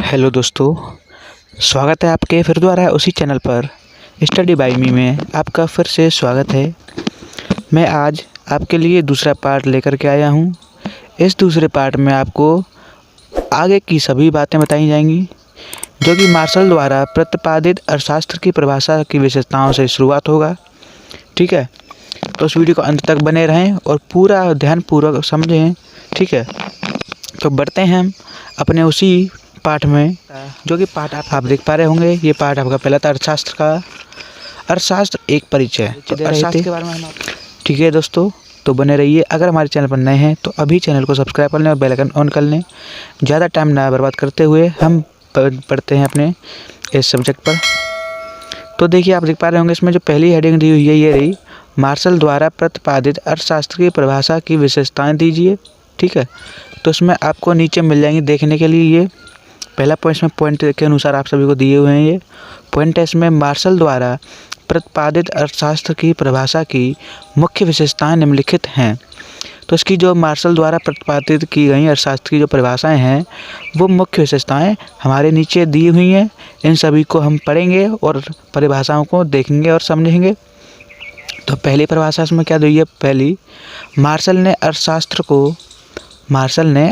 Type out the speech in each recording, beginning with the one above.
Hello दोस्तों, स्वागत है आपके फिर दोबारा उसी चैनल पर स्टडी बाय मी में आपका फिर से स्वागत है। मैं आज आपके लिए दूसरा पार्ट लेकर के आया हूँ। इस दूसरे पार्ट में आपको आगे की सभी बातें बताई जाएंगी जो कि मार्शल द्वारा प्रतिपादित अर्थशास्त्र की परिभाषा की विशेषताओं से शुरुआत होगा। ठीक है, तो उस वीडियो को अंत तक बने रहें और पूरा ध्यानपूर्वक समझें। ठीक है, तो बढ़ते हैं हम अपने उसी पाठ में, जो कि पाठ आप देख पा रहे होंगे। ये पाठ आपका पहला था अर्थशास्त्र का। अर्थशास्त्र एक परिचय तो अर्थशास्त्र के बारे में हम ठीक है दोस्तों, तो बने रहिए। अगर हमारे चैनल पर नए हैं तो अभी चैनल को सब्सक्राइब कर लें और बेल आइकन ऑन कर लें। ज़्यादा टाइम ना बर्बाद करते हुए हम पढ़ते हैं अपने इस सब्जेक्ट पर। तो देखिए, आप देख पा रहे होंगे इसमें जो पहली हेडिंग दी हुई है ये रही, मार्शल द्वारा प्रतिपादित अर्थशास्त्र की परिभाषा की विशेषताएँ दीजिए। ठीक है, तो इसमें आपको नीचे मिल जाएंगी देखने के लिए। ये पहला पॉइंट इसमें पॉइंट के अनुसार आप सभी को दिए हुए हैं। ये पॉइंट है इसमें, मार्शल द्वारा प्रतिपादित अर्थशास्त्र की परिभाषा की मुख्य विशेषताएं निम्नलिखित हैं। तो इसकी जो मार्शल द्वारा प्रतिपादित की गई अर्थशास्त्र की जो परिभाषाएं हैं वो मुख्य विशेषताएं हमारे नीचे दी हुई हैं। इन सभी को हम पढ़ेंगे और परिभाषाओं को देखेंगे और समझेंगे। तो पहली परिभाषा इसमें क्या दी है? पहली, मार्शल ने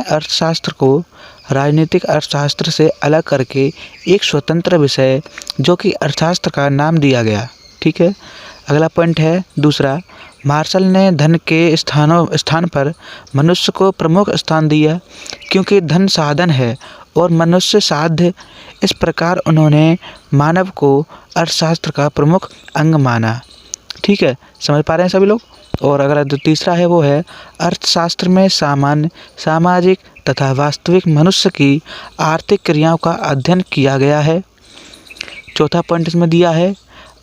अर्थशास्त्र को राजनीतिक अर्थशास्त्र से अलग करके एक स्वतंत्र विषय जो कि अर्थशास्त्र का नाम दिया गया। ठीक है, अगला पॉइंट है दूसरा, मार्शल ने धन के स्थान पर मनुष्य को प्रमुख स्थान दिया क्योंकि धन साधन है और मनुष्य साध्य। इस प्रकार उन्होंने मानव को अर्थशास्त्र का प्रमुख अंग माना। ठीक है, समझ पा रहे हैं सभी लोग। और अगला जो तीसरा है वो है, अर्थशास्त्र में सामान्य, सामाजिक तथा वास्तविक मनुष्य की आर्थिक क्रियाओं का अध्ययन किया गया है। चौथा पॉइंट इसमें दिया है,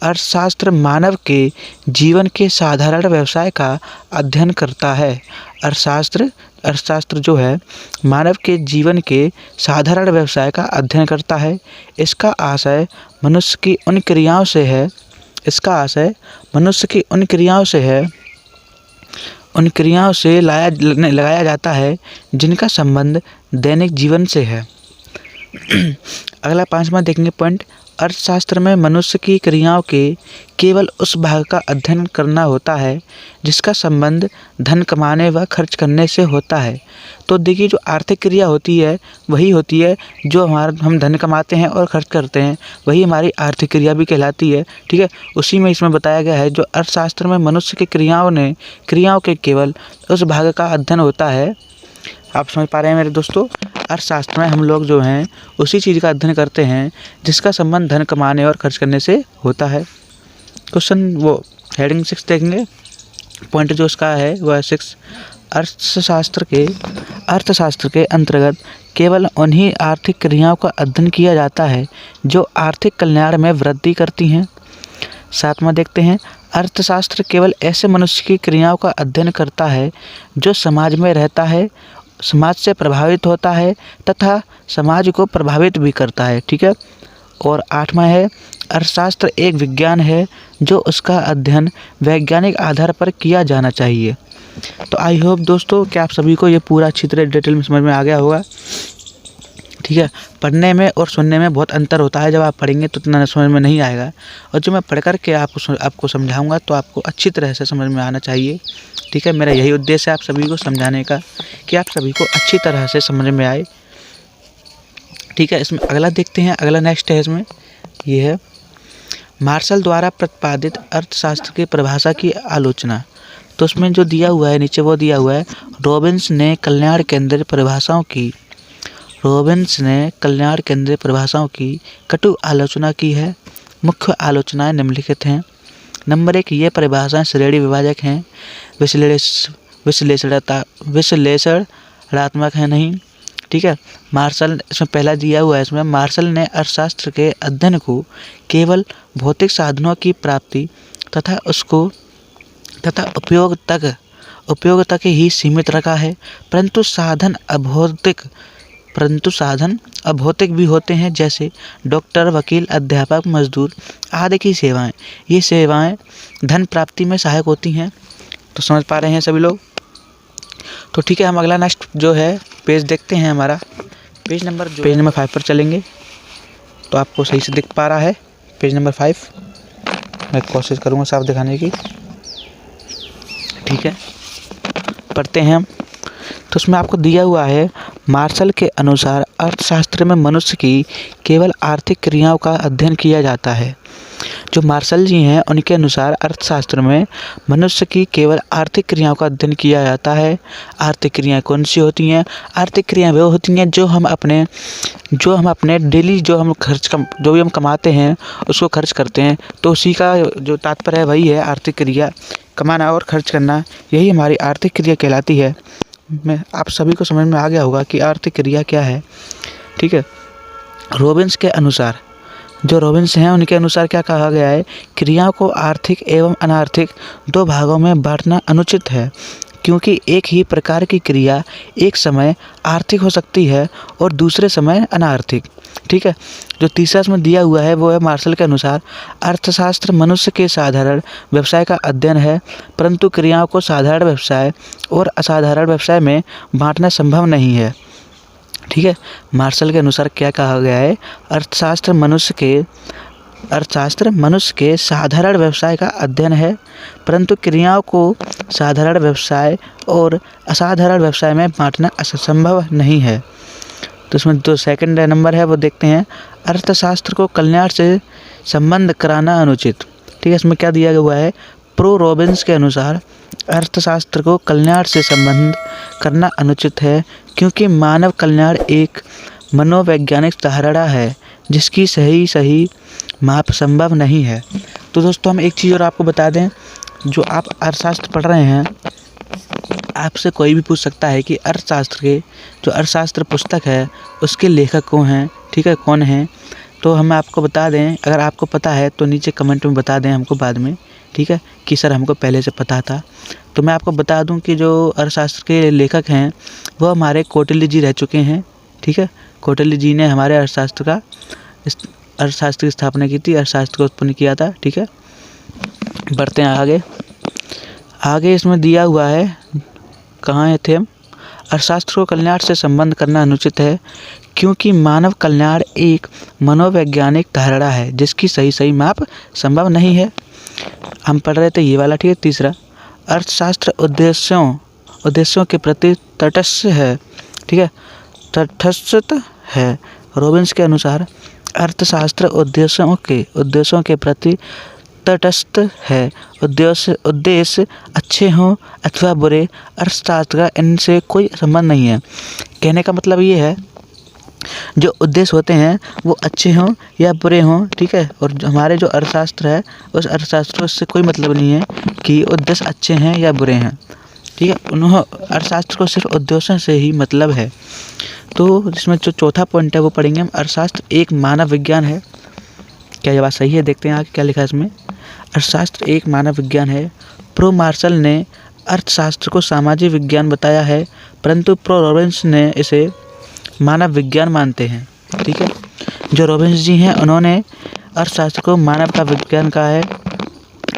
अर्थशास्त्र मानव के जीवन के साधारण व्यवसाय का अध्ययन करता है। अर्थशास्त्र जो है मानव के जीवन के साधारण व्यवसाय का अध्ययन करता है। इसका आशय मनुष्य की उन क्रियाओं से है उन क्रियाओं से लगाया जाता है जिनका संबंध दैनिक जीवन से है। अगला पांचवा देखेंगे पॉइंट, अर्थशास्त्र में मनुष्य की क्रियाओं के केवल उस भाग का अध्ययन करना होता है जिसका संबंध धन कमाने व खर्च करने से होता है। तो देखिए, जो आर्थिक क्रिया होती है वही होती है जो हम धन कमाते हैं और खर्च करते हैं, वही हमारी आर्थिक क्रिया भी कहलाती है। ठीक है, उसी में इसमें बताया गया है जो अर्थशास्त्र में मनुष्य की क्रियाओं के केवल उस भाग का अध्ययन होता है। आप समझ पा रहे हैं मेरे दोस्तों, अर्थशास्त्र में हम लोग जो हैं उसी चीज़ का अध्ययन करते हैं जिसका संबंध धन कमाने और खर्च करने से होता है। क्वेश्चन वो हेडिंग 6 देखेंगे, पॉइंट जो उसका है वह 6, अर्थशास्त्र के अंतर्गत केवल उन्हीं आर्थिक क्रियाओं का अध्ययन किया जाता है जो आर्थिक कल्याण में वृद्धि करती हैं। सातवां देखते हैं, अर्थशास्त्र केवल ऐसे मनुष्य की क्रियाओं का अध्ययन करता है जो समाज में रहता है, समाज से प्रभावित होता है तथा समाज को प्रभावित भी करता है। ठीक है, और आठवां है, अर्थशास्त्र एक विज्ञान है जो उसका अध्ययन वैज्ञानिक आधार पर किया जाना चाहिए। तो आई होप दोस्तों कि आप सभी को ये पूरा अच्छी तरह डिटेल में समझ में आ गया होगा। ठीक है, पढ़ने में और सुनने में बहुत अंतर होता है। जब आप पढ़ेंगे तो उतना समझ में नहीं आएगा, और जो मैं पढ़ कर के आपको समझाऊंगा तो आपको अच्छी तरह से समझ में आना चाहिए। ठीक है, मेरा यही उद्देश्य है आप सभी को समझाने का कि आप सभी को अच्छी तरह से समझ में आए। ठीक है, इसमें अगला देखते हैं। अगला नेक्स्ट है इसमें ये है, मार्शल द्वारा प्रतिपादित अर्थशास्त्र की परिभाषा की आलोचना। तो उसमें जो दिया हुआ है नीचे वो दिया हुआ है, रॉबिन्स ने कल्याण केंद्रित परिभाषाओं की कटु आलोचना की है। मुख्य आलोचनाएं निम्नलिखित हैं। नंबर 1, ये परिभाषाएं श्रेणी विभाजक हैं, विश्लेषणात्मक है नहीं। ठीक है, मार्शल इसमें पहला दिया हुआ है, इसमें मार्शल ने अर्थशास्त्र के अध्ययन को केवल भौतिक साधनों की प्राप्ति तथा उपयोग तक ही सीमित रखा है, परंतु साधन अभौतिक भी होते हैं, जैसे डॉक्टर, वकील, अध्यापक, मजदूर आदि की सेवाएं। ये सेवाएं धन प्राप्ति में सहायक होती हैं। तो समझ पा रहे हैं सभी लोग। तो ठीक है, हम अगला नेक्स्ट जो है पेज देखते हैं हमारा। पेज नंबर 5 पर चलेंगे तो आपको सही से दिख पा रहा है। पेज नंबर 5 मैं कोशिश करूँगा साफ दिखाने की। ठीक है, पढ़ते हैं हम। तो उसमें आपको दिया हुआ है, मार्शल के अनुसार अर्थशास्त्र में मनुष्य की केवल आर्थिक क्रियाओं का अध्ययन किया जाता है। जो मार्शल जी हैं उनके अनुसार अर्थशास्त्र में मनुष्य की केवल आर्थिक क्रियाओं का अध्ययन किया जाता है। आर्थिक क्रियाएं कौन सी होती हैं? आर्थिक क्रियाएं वो होती हैं जो हम अपने डेली जो भी हम कमाते हैं उसको खर्च करते हैं। तो उसी का जो तात्पर्य है वही है आर्थिक क्रिया, कमाना और खर्च करना, यही हमारी आर्थिक क्रिया कहलाती है। मैं आप सभी को समझ में आ गया होगा कि आर्थिक क्रिया क्या है। ठीक है, रॉबिन्स के अनुसार, जो रॉबिन्स हैं उनके अनुसार क्या कहा गया है, क्रियाओं को आर्थिक एवं अनार्थिक दो भागों में बांटना अनुचित है, क्योंकि एक ही प्रकार की क्रिया एक समय आर्थिक हो सकती है और दूसरे समय अनार्थिक। ठीक है, जो तीसरा इसमें दिया हुआ है वो है मार्शल के अनुसार अर्थशास्त्र मनुष्य के साधारण व्यवसाय का अध्ययन है, परंतु क्रियाओं को साधारण व्यवसाय और असाधारण व्यवसाय में बांटना संभव नहीं है। ठीक है, मार्शल के अनुसार क्या कहा गया है, अर्थशास्त्र मनुष्य के साधारण व्यवसाय का अध्ययन है, परंतु क्रियाओं को साधारण व्यवसाय और असाधारण व्यवसाय में बांटना असंभव नहीं है। तो इसमें जो सेकंड नंबर है वो देखते हैं, अर्थशास्त्र को कल्याण से संबंध कराना अनुचित। ठीक है, इसमें क्या दिया हुआ है, प्रो रॉबिन्स के अनुसार अर्थशास्त्र को कल्याण से संबंध करना अनुचित है, क्योंकि मानव कल्याण एक मनोवैज्ञानिक धारणा है जिसकी सही माप संभव नहीं है। तो दोस्तों हम एक चीज़ और आपको बता दें, जो आप अर्थशास्त्र पढ़ रहे हैं, आपसे कोई भी पूछ सकता है कि अर्थशास्त्र पुस्तक है उसके लेखक कौन हैं। ठीक है, कौन हैं? तो हम आपको बता दें, अगर आपको पता है तो नीचे कमेंट में बता दें हमको बाद में। ठीक है, कि सर हमको पहले से पता था। तो मैं आपको बता दूं कि जो अर्थशास्त्र के लेखक हैं वो हमारे कौटिल्य जी रह चुके हैं। ठीक है, कौटिल्य जी ने हमारे अर्थशास्त्र की स्थापना की थी, अर्थशास्त्र को उत्पन्न किया था। ठीक है, बढ़ते हैं आगे इसमें दिया हुआ है, कहाँ थे हम, अर्थशास्त्र को कल्याण से संबंध करना अनुचित है, क्योंकि मानव कल्याण एक मनोवैज्ञानिक धारणा है जिसकी सही माप संभव नहीं है। हम पढ़ रहे थे ये वाला। ठीक है, तीसरा, अर्थशास्त्र उद्देश्यों के प्रति तटस्थ है। ठीक है, तटस्थ है। रॉबिन्स के अनुसार अर्थशास्त्र उद्देश्यों के प्रति तटस्थ है। उद्देश्य अच्छे हों अथवा बुरे, अर्थशास्त्र का इनसे कोई संबंध नहीं है। कहने का मतलब ये है, जो उद्देश्य होते हैं वो अच्छे हों या बुरे हों। ठीक है, और हमारे जो अर्थशास्त्र है उस अर्थशास्त्र से कोई मतलब नहीं है कि उद्देश्य अच्छे हैं या बुरे हैं। ठीक है, अर्थशास्त्र को सिर्फ उद्देश्यों से ही मतलब है। तो जिसमें जो चौथा पॉइंट है वो पढ़ेंगे हम, अर्थशास्त्र एक मानव विज्ञान है। क्या ये बात सही है? देखते हैं आगे क्या लिखा है इसमें। अर्थशास्त्र एक मानव विज्ञान है। प्रो मार्शल ने अर्थशास्त्र को सामाजिक विज्ञान बताया है, परंतु प्रो रॉबिन्स ने इसे मानव विज्ञान मानते हैं। ठीक है, जो रॉबिन्स जी हैं उन्होंने अर्थशास्त्र को मानव का विज्ञान कहा है,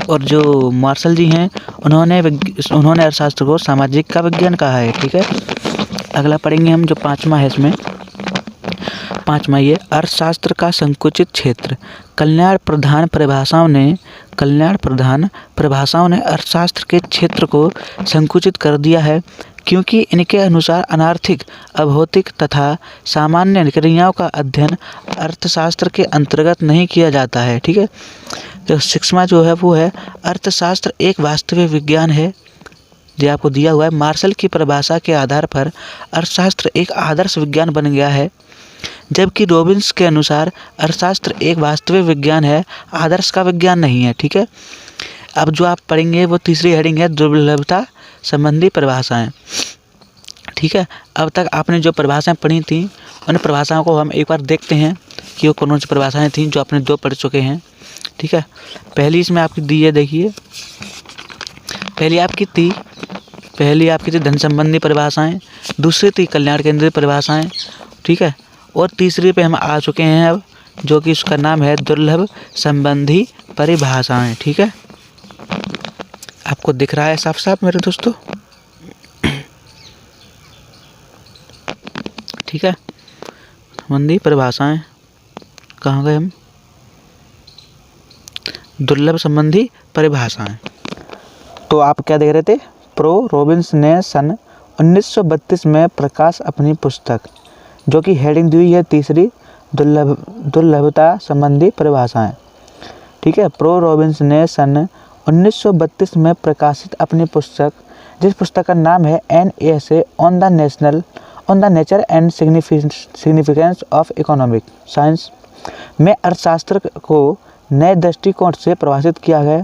और जो मार्शल जी हैं उन्होंने अर्थशास्त्र को सामाजिक का विज्ञान कहा है। ठीक है, अगला पढ़ेंगे हम, जो पाँचवा है इसमें। पाँचवा ये, अर्थशास्त्र का संकुचित क्षेत्र। कल्याण प्रधान परिभाषाओं ने अर्थशास्त्र के क्षेत्र को संकुचित कर दिया है, क्योंकि इनके अनुसार अनार्थिक, अभौतिक तथा सामान्य क्रियाओं का अध्ययन अर्थशास्त्र के अंतर्गत नहीं किया जाता है। ठीक है, तो सिक्सवां जो है वो है, अर्थशास्त्र एक वास्तविक विज्ञान है। जो आपको दिया हुआ है, मार्शल की परिभाषा के आधार पर अर्थशास्त्र एक आदर्श विज्ञान बन गया है, जबकि रॉबिन्स के अनुसार अर्थशास्त्र एक वास्तविक विज्ञान है, आदर्श का विज्ञान नहीं है। ठीक है, अब जो आप पढ़ेंगे वो तीसरी हेडिंग है, दुर्लभता संबंधी परिभाषाएं। ठीक है, अब तक आपने जो परिभाषाएं पढ़ी थी उन परिभाषाओं को हम एक बार देखते हैं कि वो कौन सी परिभाषाएं थीं जो आपने दो पढ़ चुके हैं। ठीक है, पहली इसमें आपकी दी है, देखिए पहली आपकी थी धन संबंधी परिभाषाएं, दूसरी थी कल्याण केंद्रित परिभाषाएं। ठीक है, और तीसरी पे हम आ चुके हैं अब, जो कि उसका नाम है दुर्लभ संबंधी परिभाषाएं। ठीक है, आपको दिख रहा है साफ साफ मेरे दोस्तों? ठीक है, संबंधी परिभाषाएं, कहाँ गए हम, दुर्लभ संबंधी परिभाषाएं। तो आप क्या देख रहे थे, प्रो रॉबिन्स ने सन 1932 में प्रकाश अपनी पुस्तक, जो कि हेडिंग दी हुई है तीसरी, दुर्लभता संबंधी परिभाषाएं। ठीक है, प्रो रॉबिन्स ने सन 1932 में प्रकाशित अपनी पुस्तक, जिस पुस्तक का नाम है an essay on the nature and significance of economic science में अर्थशास्त्र को नए दृष्टिकोण से प्रभाषित किया गया।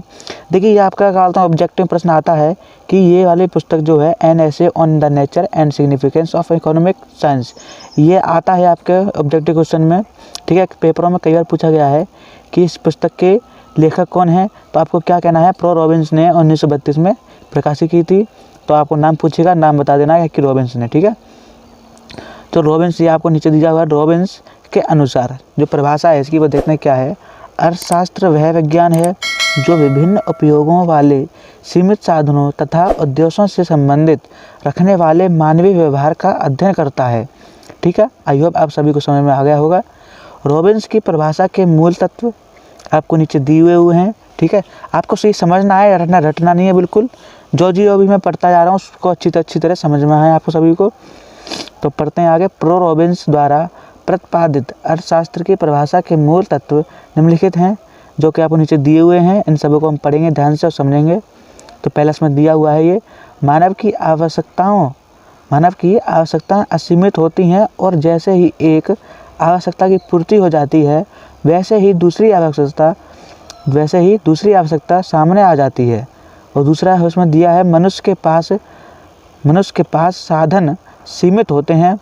देखिए, ये आपका कहता हूँ ऑब्जेक्टिव प्रश्न आता है कि ये वाली पुस्तक जो है an essay on the nature and significance of economic science, ये आता है आपके ऑब्जेक्टिव क्वेश्चन में। ठीक है, पेपरों में कई बार पूछा गया है कि इस पुस्तक के लेखक कौन है, तो आपको क्या कहना है, प्रो रॉबिन्स ने 1932 में प्रकाशित की थी। तो आपको नाम पूछेगा, नाम बता देना है कि रॉबिन्स ने। ठीक है, तो रॉबिन्स, ये आपको नीचे दिया हुआ है, रॉबिन्स के अनुसार जो परिभाषा है इसकी वो देखना क्या है, अर्थशास्त्र वह विज्ञान है जो विभिन्न उपयोगों वाले सीमित साधनों तथा उद्देश्यों से संबंधित रखने वाले मानवीय व्यवहार का अध्ययन करता है। ठीक है, आई होप आप सभी को समझ में आ गया होगा। रॉबिन्स की परिभाषा के मूल तत्व आपको नीचे दिए हुए हैं। ठीक है, आपको सही समझना है, रटना नहीं है बिल्कुल। जो भी मैं पढ़ता जा रहा हूँ उसको अच्छी तरह समझ में आए आपको सभी को। तो पढ़ते हैं आगे। प्रो रॉबिन्स द्वारा प्रतिपादित अर्थशास्त्र की परिभाषा के मूल तत्व निम्नलिखित हैं, जो कि आपको नीचे दिए हुए हैं। इन सबों को हम पढ़ेंगे ध्यान से और समझेंगे। तो पहला इसमें दिया हुआ है, ये मानव की आवश्यकताएं असीमित होती हैं और जैसे ही एक आवश्यकता की पूर्ति हो जाती है वैसे ही दूसरी आवश्यकता सामने आ जाती है। और दूसरा है उसमें दिया है, मनुष्य के पास साधन सीमित होते हैं।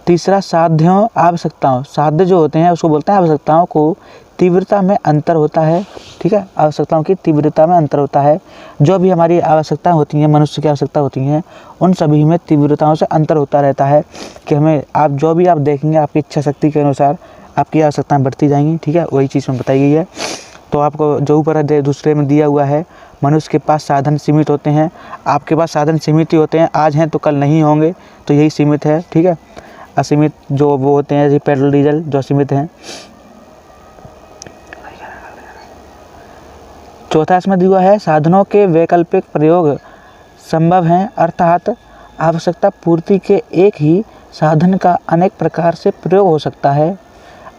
तीसरा, साध्य जो होते हैं उसको बोलते हैं आवश्यकताओं को तीव्रता में अंतर होता है। ठीक है, आवश्यकताओं की तीव्रता में अंतर होता है। जो भी हमारी आवश्यकताएं होती हैं, मनुष्य की आवश्यकता होती हैं, उन सभी में तीव्रताओं से अंतर होता रहता है कि हमें जो भी आप देखेंगे आपकी इच्छा शक्ति के अनुसार आपकी आवश्यकताएं बढ़ती जाएंगी। ठीक है, वही चीज़ में बताई गई है। तो आपको जो ऊपर दूसरे में दिया हुआ है, मनुष्य के पास साधन सीमित होते हैं, आपके पास साधन सीमित ही होते हैं, आज हैं तो कल नहीं होंगे, तो यही सीमित है। ठीक है, असीमित जो वो होते हैं जैसे पेट्रोल डीजल जो सीमित हैं। चौथा इसमें दिया है, साधनों के वैकल्पिक प्रयोग संभव हैं, अर्थात आवश्यकता पूर्ति के एक ही साधन का अनेक प्रकार से प्रयोग हो सकता है।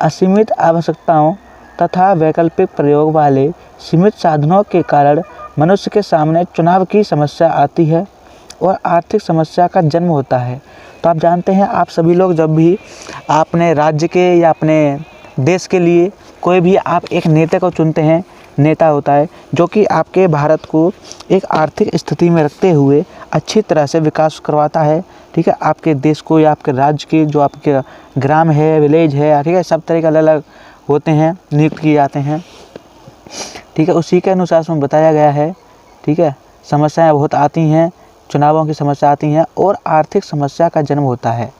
असीमित आवश्यकताओं तथा वैकल्पिक प्रयोग वाले सीमित साधनों के कारण मनुष्य के सामने चुनाव की समस्या आती है और आर्थिक समस्या का जन्म होता है। तो आप जानते हैं, आप सभी लोग जब भी अपने राज्य के या अपने देश के लिए कोई भी आप एक नेता को चुनते हैं, नेता होता है जो कि आपके भारत को एक आर्थिक स्थिति में रखते हुए अच्छी तरह से विकास करवाता है। ठीक है, आपके देश को या आपके राज्य के जो आपके ग्राम है, विलेज है, ठीक है, सब तरह के अलग अलग होते हैं, नियुक्त किए जाते हैं। ठीक है, उसी के अनुसार उसमें बताया गया है। ठीक है, समस्याएं बहुत आती हैं, चुनावों की समस्या आती हैं और आर्थिक समस्या का जन्म होता है।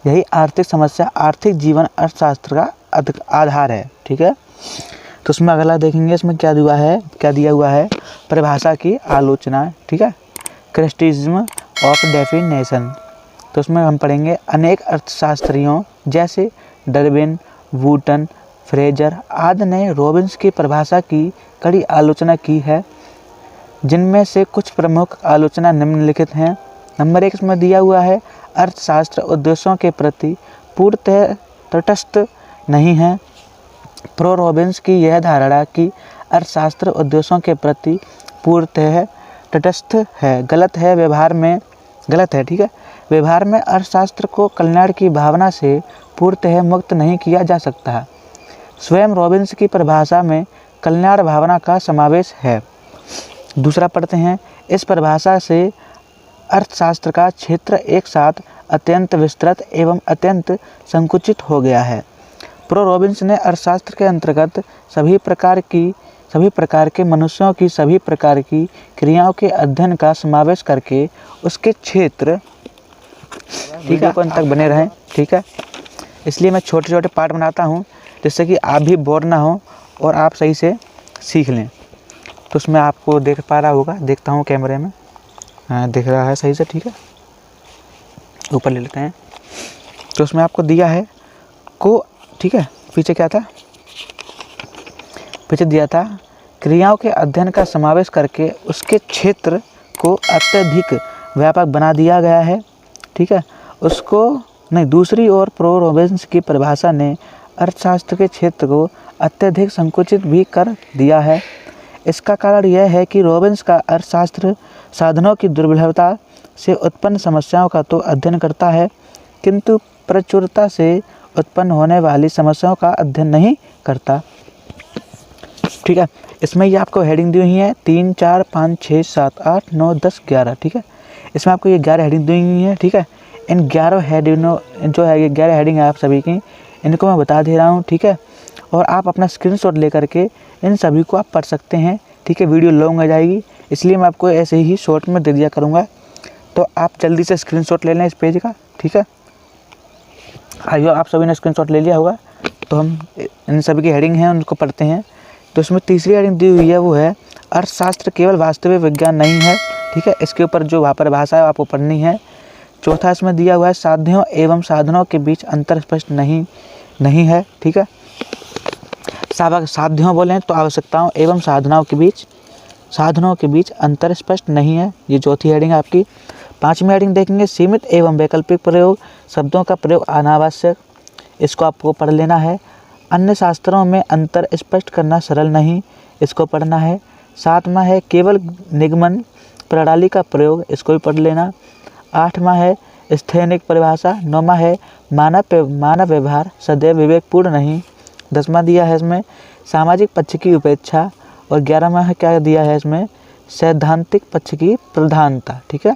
यही आर्थिक समस्या, आर्थिक जीवन अर्थशास्त्र का आधार है। ठीक है, तो उसमें अगला देखेंगे, इसमें क्या दिया हुआ है, परिभाषा की आलोचना। ठीक है, क्रिटिसिज्म ऑफ डेफिनेशन। तो उसमें हम पढ़ेंगे, अनेक अर्थशास्त्रियों जैसे डार्विन, वुटन, फ्रेजर आदि ने रॉबिन्स की परिभाषा की कड़ी आलोचना की है, जिनमें से कुछ प्रमुख आलोचना निम्नलिखित हैं। नंबर 1 इसमें दिया हुआ है, अर्थशास्त्र उद्देश्यों के प्रति पूर्णतः तटस्थ नहीं है। प्रो रॉबिन्स की यह धारणा कि अर्थशास्त्र उद्देश्यों के प्रति पूर्णतः तटस्थ है गलत है। ठीक है, व्यवहार में अर्थशास्त्र को कल्याण की भावना से पूर्णतः मुक्त नहीं किया जा सकता। स्वयं रॉबिन्स की परिभाषा में कल्याण भावना का समावेश है। दूसरा पढ़ते हैं, इस परिभाषा से अर्थशास्त्र का क्षेत्र एक साथ अत्यंत विस्तृत एवं अत्यंत संकुचित हो गया है। प्रो रॉबिन्स ने अर्थशास्त्र के अंतर्गत सभी प्रकार के मनुष्यों की सभी प्रकार की क्रियाओं के अध्ययन का समावेश करके उसके क्षेत्र, ठीक है, अंत तक बने रहें। ठीक है, इसलिए मैं छोटे छोटे पार्ट बनाता हूँ जिससे कि आप भी बोर ना हो और आप सही से सीख लें। तो उसमें आपको देख पा रहा होगा, देखता हूँ कैमरे में, हाँ दिख रहा है सही से। ठीक है, ऊपर ले लेते हैं। तो उसमें आपको दिया है को, ठीक है, पीछे क्या था, पीछे दिया था क्रियाओं के अध्ययन का समावेश करके उसके क्षेत्र को अत्यधिक व्यापक बना दिया गया है, ठीक है। उसको नहीं, दूसरी ओर प्रो रॉबिन्स की परिभाषा ने अर्थशास्त्र के क्षेत्र को अत्यधिक संकुचित भी कर दिया है। इसका कारण यह है कि रॉबिन्स का अर्थशास्त्र साधनों की दुर्लभता से उत्पन्न समस्याओं का तो अध्ययन करता है, किंतु प्रचुरता से उत्पन्न होने वाली समस्याओं का अध्ययन नहीं करता, ठीक है। इसमें ये आपको हेडिंग दी हुई है 3, 4, 5, 6, 7, 8, 9, 10, 11, ठीक है। इसमें आपको ये 11 हेडिंग दी हुई है, ठीक है। इन 11 हेडिंगों जो है, ये 11 हेडिंग है आप सभी की, इनको मैं बता दे रहा हूँ, ठीक है। और आप अपना स्क्रीनशॉट लेकर के इन सभी को आप पढ़ सकते हैं, ठीक है। वीडियो लॉन्ग हो जाएगी, इसलिए मैं आपको ऐसे ही शॉर्ट में दे दिया करूँगा, तो आप जल्दी से स्क्रीनशॉट ले लें इस पेज का, ठीक है। आइए, आप सभी ने स्क्रीनशॉट ले लिया होगा, तो हम इन सभी की हेडिंग हैं उनको पढ़ते हैं। तो इसमें तीसरी हेडिंग दी हुई है वो है अर्थशास्त्र केवल वास्तविक विज्ञान नहीं है, ठीक है। इसके ऊपर जो परिभाषा है आपको पढ़नी है। चौथा इसमें दिया हुआ है साध्यों एवं साधनों के बीच अंतर स्पष्ट नहीं है, ठीक है। साध्यों बोलें तो आवश्यकताओं एवं साधनों के बीच अंतर स्पष्ट नहीं है, ये चौथी हेडिंग है आपकी। पांचवी हेडिंग देखेंगे सीमित एवं वैकल्पिक प्रयोग, शब्दों का प्रयोग अनावश्यक, इसको आपको पढ़ लेना है। अन्य शास्त्रों में अंतर स्पष्ट करना सरल नहीं, इसको पढ़ना है। सातवां है केवल निगमन प्रणाली का प्रयोग, इसको भी पढ़ लेना। आठवां है स्थैनिक परिभाषा। नौवां है मानव व्यवहार सदैव विवेकपूर्ण नहीं। 10वां दिया है इसमें सामाजिक पक्ष की उपेक्षा। और 11वां है क्या दिया है इसमें सैद्धांतिक पक्ष की प्रधानता, ठीक है।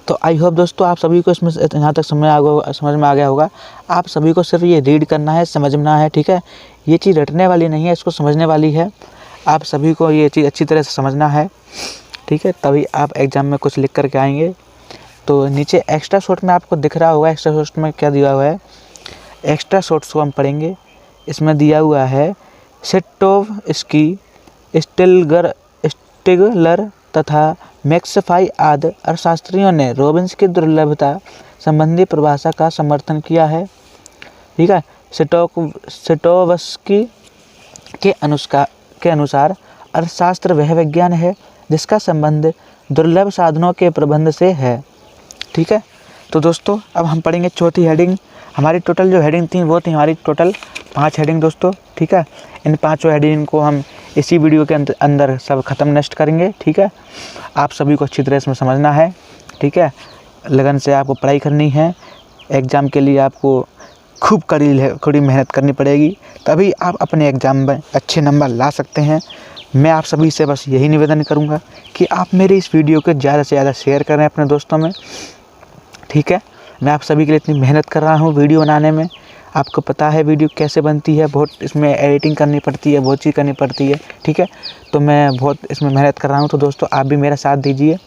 तो आई होप दोस्तों आप सभी को इसमें यहाँ तक समझ में आ गया होगा। आप सभी को सिर्फ ये रीड करना है, समझना है, ठीक है। ये चीज़ रटने वाली नहीं है, इसको समझने वाली है। आप सभी को ये चीज़ अच्छी तरह से समझना है, ठीक है, तभी आप एग्ज़ाम में कुछ लिख करके आएंगे। तो नीचे एक्स्ट्रा शॉर्ट में आपको दिख रहा होगा, एक्स्ट्रा शॉर्ट में क्या दिया हुआ है, एक्स्ट्रा शॉर्ट्स को हम पढ़ेंगे। इसमें दिया हुआ है सेटोवस्की, स्टिगलर तथा मैक्सफाई आदि अर्थशास्त्रियों ने रॉबिन्स की दुर्लभता संबंधी परिभाषा का समर्थन किया है, ठीक है। सेटोवस्की के अनुसार अर्थशास्त्र वह विज्ञान है जिसका संबंध दुर्लभ साधनों के प्रबंध से है, ठीक है। तो दोस्तों अब हम पढ़ेंगे चौथी हेडिंग। हमारी टोटल जो हेडिंग थी वो थी हमारी टोटल 5 हेडिंग दोस्तों, ठीक है। इन 5 हेडिंग को हम इसी वीडियो के अंदर सब खत्म नष्ट करेंगे, ठीक है। आप सभी को अच्छी तरह इसमें समझना है, ठीक है। लगन से आपको पढ़ाई करनी है, एग्ज़ाम के लिए आपको खूब कड़ी मेहनत करनी पड़ेगी, तभी आप अपने एग्ज़ाम में अच्छे नंबर ला सकते हैं। मैं आप सभी से बस यही निवेदन करूंगा कि आप मेरे इस वीडियो को ज़्यादा से ज़्यादा शेयर करें अपने दोस्तों में, ठीक है। मैं आप सभी के लिए इतनी मेहनत कर रहा हूँ वीडियो बनाने में, आपको पता है वीडियो कैसे बनती है, बहुत इसमें एडिटिंग करनी पड़ती है, बहुत चीज़ करनी पड़ती है, ठीक है। तो मैं बहुत इसमें मेहनत कर रहा हूँ, तो दोस्तों आप भी मेरा साथ दीजिए,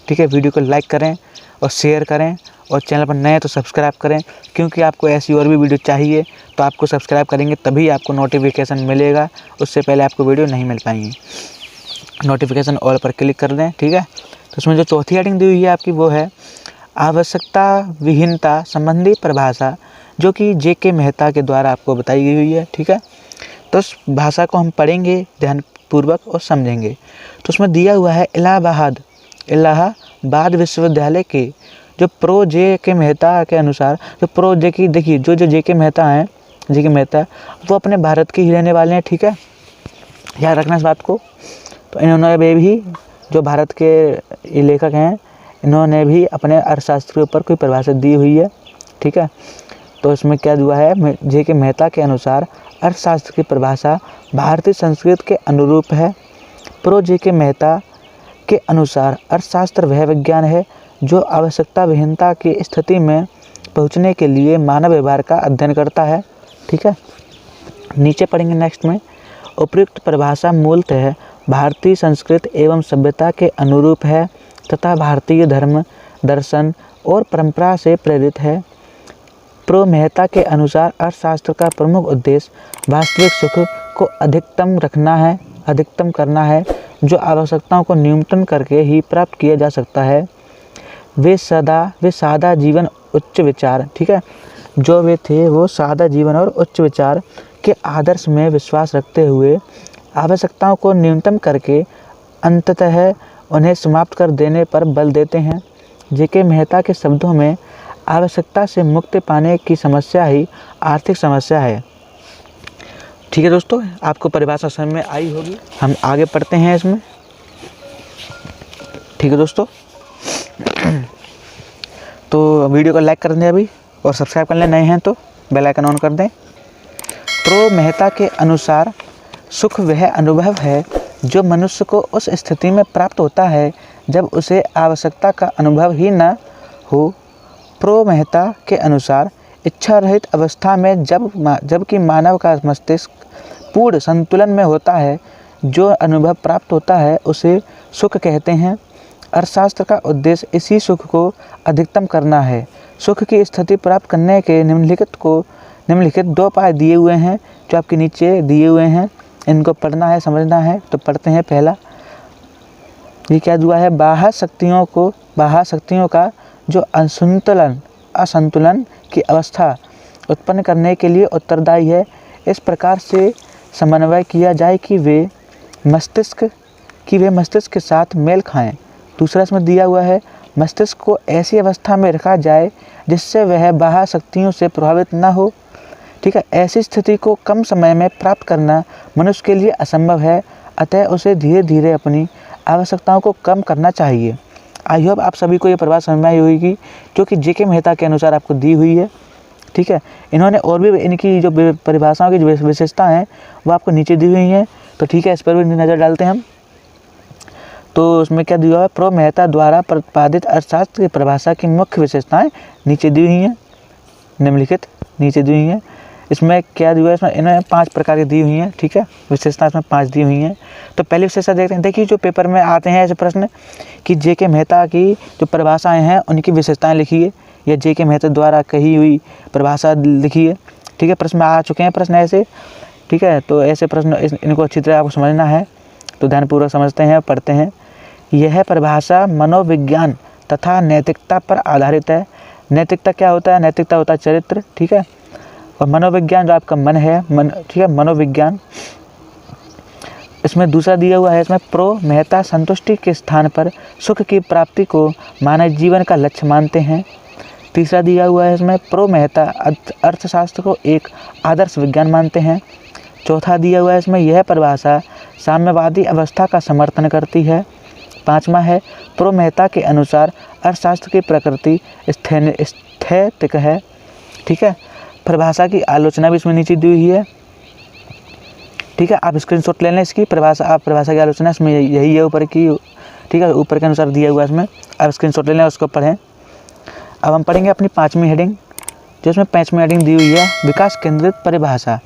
ठीक है। वीडियो को लाइक करें और शेयर करें, और चैनल पर नए हैं तो सब्सक्राइब करें, क्योंकि आपको ऐसी और भी वीडियो चाहिए तो आपको सब्सक्राइब करेंगे तभी आपको नोटिफिकेशन मिलेगा, उससे पहले आपको वीडियो नहीं मिल पाएंगी। नोटिफिकेशन ऑल पर क्लिक कर दें, ठीक है। तो उसमें जो चौथी हेडिंग दी हुई है आपकी वो है आवश्यकता विहीनता संबंधी परिभाषा, जो कि जे.के. मेहता के द्वारा आपको बताई गई हुई है, ठीक है। तो उस भाषा को हम पढ़ेंगे ध्यानपूर्वक और समझेंगे। तो उसमें दिया हुआ है इलाहाबाद विश्वविद्यालय के जो प्रो जे.के. मेहता के अनुसार, जो प्रो जे.के. देखिए जो जे.के. मेहता हैं, जे.के. मेहता वो अपने भारत के ही रहने वाले हैं, ठीक है, याद रखना इस बात को। तो इन्होंने भी जो भारत के लेखक हैं, इन्होंने भी अपने अर्थशास्त्र के ऊपर कोई परिभाषा दी हुई है, ठीक है। तो इसमें क्या हुआ है, जे.के. मेहता के अनुसार अर्थशास्त्र की परिभाषा भारतीय संस्कृति के अनुरूप है। Pro JK. मेहता के अनुसार अर्थशास्त्र वह विज्ञान है जो आवश्यकता विहीनता की स्थिति में पहुंचने के लिए मानव व्यवहार का अध्ययन करता है, ठीक है। नीचे पढ़ेंगे नेक्स्ट में, उपयुक्त परिभाषा मूलतः भारतीय संस्कृति एवं सभ्यता के अनुरूप है तथा भारतीय धर्म, दर्शन और परंपरा से प्रेरित है। प्रो मेहता के अनुसार अर्थशास्त्र का प्रमुख उद्देश्य वास्तविक सुख को अधिकतम करना है, जो आवश्यकताओं को न्यूनतम करके ही प्राप्त किया जा सकता है। वे सादा जीवन उच्च विचार, ठीक है, जो वे थे वो सादा जीवन और उच्च विचार के आदर्श में विश्वास रखते हुए आवश्यकताओं को न्यूनतम करके अंततः उन्हें समाप्त कर देने पर बल देते हैं। जेके मेहता के शब्दों में आवश्यकता से मुक्ति पाने की समस्या ही आर्थिक समस्या है। ठीक है दोस्तों, आपको परिभाषा समझ में आई होगी। हम आगे पढ़ते हैं इसमें। ठीक है दोस्तों, तो वीडियो को लाइक कर दें अभी और सब्सक्राइब कर लें, नए हैं तो बेल आइकन ऑन कर दें। प्रो मेहता के अनुसार सुख वह अनुभव है जो मनुष्य को उस स्थिति में प्राप्त होता है जब उसे आवश्यकता का अनुभव ही न हो। प्रो मेहता के अनुसार इच्छा रहित अवस्था में जबकि मानव का मस्तिष्क पूर्ण संतुलन में होता है, जो अनुभव प्राप्त होता है उसे सुख कहते हैं। अर्थशास्त्र का उद्देश्य इसी सुख को अधिकतम करना है। सुख की स्थिति प्राप्त करने के निम्नलिखित 2 उपाय दिए हुए हैं, जो आपके नीचे दिए हुए हैं। इनको पढ़ना है, समझना है। तो पढ़ते हैं। पहला, ये क्या हुआ है, बाह्य शक्तियों का जो असंतुलन की अवस्था उत्पन्न करने के लिए उत्तरदायी है, इस प्रकार से समन्वय किया जाए कि वे मस्तिष्क के साथ मेल खाएं। दूसरा इसमें दिया हुआ है, मस्तिष्क को ऐसी अवस्था में रखा जाए जिससे वह बाह्य शक्तियों से प्रभावित न हो। ठीक है, ऐसी स्थिति को कम समय में प्राप्त करना मनुष्य के लिए असंभव है, अतः उसे धीरे धीरे अपनी आवश्यकताओं को कम करना चाहिए। आई होप आप सभी को ये परिभाषा समझ में आई होगी, जो कि जेके मेहता के अनुसार आपको दी हुई है। ठीक है, इन्होंने और भी इनकी जो परिभाषाओं की जो विशेषता हैं वो आपको नीचे दी हुई हैं। तो ठीक है, इस पर भी नज़र डालते हैं हम। तो उसमें क्या दिया हुआ है, प्रो मेहता द्वारा प्रतिपादित अर्थशास्त्र की परिभाषा की मुख्य विशेषताएं नीचे दी हुई हैं, निम्नलिखित नीचे दी हुई हैं। इसमें क्या दिया है, इसमें इन्होंने 5 प्रकार की दी हुई हैं। ठीक है, विशेषता इसमें 5 दी हुई हैं। तो पहली विशेषता देखते हैं। देखिए, जो पेपर में आते हैं ऐसे प्रश्न कि जेके मेहता की जो परिभाषाएं हैं उनकी विशेषताएं लिखिए, या जेके मेहता द्वारा कही हुई परिभाषा लिखिए। ठीक है, प्रश्न में आ चुके हैं प्रश्न ऐसे। ठीक है, तो ऐसे प्रश्न इनको अच्छी तरह आपको समझना है, तो ध्यानपूर्वक समझते हैं, पढ़ते हैं। यह परिभाषा मनोविज्ञान तथा नैतिकता पर आधारित है। नैतिकता क्या होता है, नैतिकता होता है चरित्र। ठीक है, और मनोविज्ञान जो आपका मन है, ठीक है, मनोविज्ञान। इसमें दूसरा दिया हुआ है, इसमें प्रो मेहता संतुष्टि के स्थान पर सुख की प्राप्ति को मानव जीवन का लक्ष्य मानते हैं। तीसरा दिया हुआ है, इसमें प्रो मेहता अर्थशास्त्र को एक आदर्श विज्ञान मानते हैं। चौथा दिया हुआ है, इसमें यह परिभाषा साम्यवादी अवस्था का समर्थन करती है। 5वां है, प्रो मेहता के अनुसार अर्थशास्त्र की प्रकृति स्थैतिक है। ठीक है, परिभाषा की आलोचना भी इसमें नीचे दी हुई है। ठीक है, आप स्क्रीनशॉट ले लें इसकी परिभाषा की आलोचना इसमें यही है ऊपर की। ठीक है, ऊपर के अनुसार दिया हुआ है, इसमें आप स्क्रीनशॉट ले लें, उसको पढ़ें। अब हम पढ़ेंगे अपनी 5वीं हेडिंग, जो इसमें 5वीं हेडिंग दी हुई है, विकास केंद्रित परिभाषा।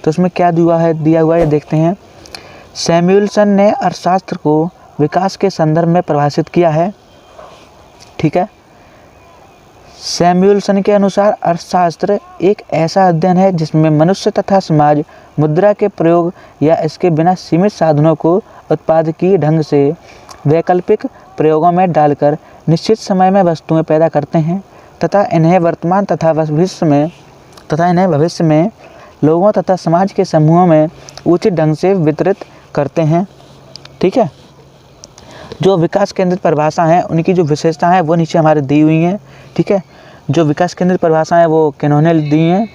तो इसमें क्या दिया हुआ है देखते हैं। सैमुएल्सन ने अर्थशास्त्र को विकास के संदर्भ में परिभाषित किया है। ठीक है, सैमुएल्सन के अनुसार अर्थशास्त्र एक ऐसा अध्ययन है जिसमें मनुष्य तथा समाज मुद्रा के प्रयोग या इसके बिना सीमित साधनों को उत्पादकीय ढंग से वैकल्पिक प्रयोगों में डालकर निश्चित समय में वस्तुएं पैदा करते हैं तथा इन्हें वर्तमान तथा भविष्य में लोगों तथा समाज के समूहों में उचित ढंग से वितरित करते हैं। ठीक है, जो विकास केंद्रित परिभाषा हैं उनकी जो विशेषता है वो नीचे हमारे दी हुई हैं। ठीक है, जो विकास केंद्रित परिभाषाएं वो किन्होंने दी हैं।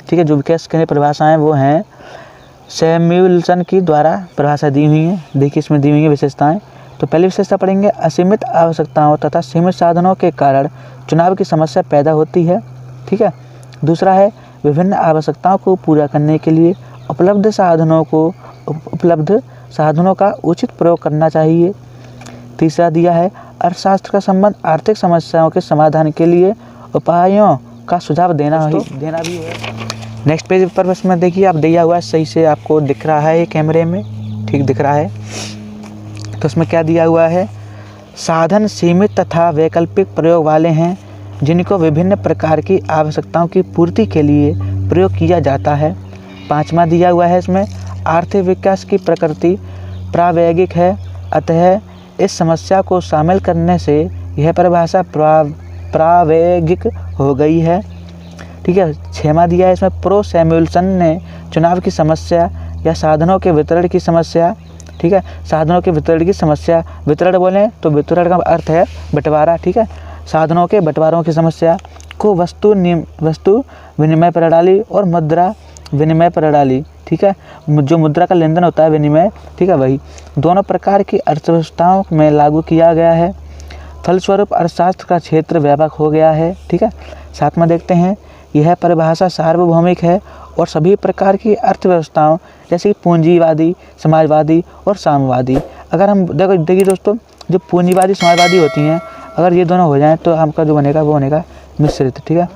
ठीक है, जो विकास केंद्रित परिभाषाएं वो हैं सैमुएल्सन की द्वारा परिभाषा दी हुई हैं। देखिए, इसमें दी हुई हैं विशेषताएं। तो पहली विशेषता पढ़ेंगे, असीमित आवश्यकताओं तथा सीमित साधनों के कारण चुनाव की समस्या पैदा होती है। ठीक है, दूसरा है, विभिन्न आवश्यकताओं को पूरा करने के लिए उपलब्ध साधनों का उचित प्रयोग करना चाहिए। तीसरा दिया है, अर्थशास्त्र का संबंध आर्थिक समस्याओं के समाधान के लिए उपायों का सुझाव देना भी है। नेक्स्ट पेज पर इसमें देखिए, आप दिया हुआ है, सही से आपको दिख रहा है ये कैमरे में, ठीक दिख रहा है। तो इसमें क्या दिया हुआ है, साधन सीमित तथा वैकल्पिक प्रयोग वाले हैं जिनको विभिन्न प्रकार की आवश्यकताओं की पूर्ति के लिए प्रयोग किया जाता है। 5वां दिया हुआ है, इसमें आर्थिक विकास की प्रकृति प्रावैगिक है, अतः इस समस्या को शामिल करने से यह परिभाषा प्रावेगिक हो गई है। ठीक है, 6वां दिया है इसमें, प्रो सैमुएल्सन ने चुनाव की समस्या या साधनों के वितरण की समस्या, ठीक है, साधनों के वितरण की समस्या, वितरण बोलें तो वितरण का अर्थ है बंटवारा, ठीक है, साधनों के बंटवारों की समस्या को वस्तु विनिमय प्रणाली और मुद्रा विनिमय प्रणाली, ठीक है, जो मुद्रा का लेन देन होता है विनिमय, ठीक है, वही दोनों प्रकार की अर्थव्यवस्थाओं में लागू किया गया है। फलस्वरूप अर्थशास्त्र का क्षेत्र व्यापक हो गया है। ठीक है, 7वां देखते हैं, यह परिभाषा सार्वभौमिक है और सभी प्रकार की अर्थव्यवस्थाओं जैसे कि पूंजीवादी, समाजवादी और साम्यवादी, अगर हम देखिए दोस्तों, जो पूंजीवादी समाजवादी होती हैं, अगर ये दोनों हो जाएं तो आपका जो बनेगा वो बनेगा मिश्रित। ठीक है।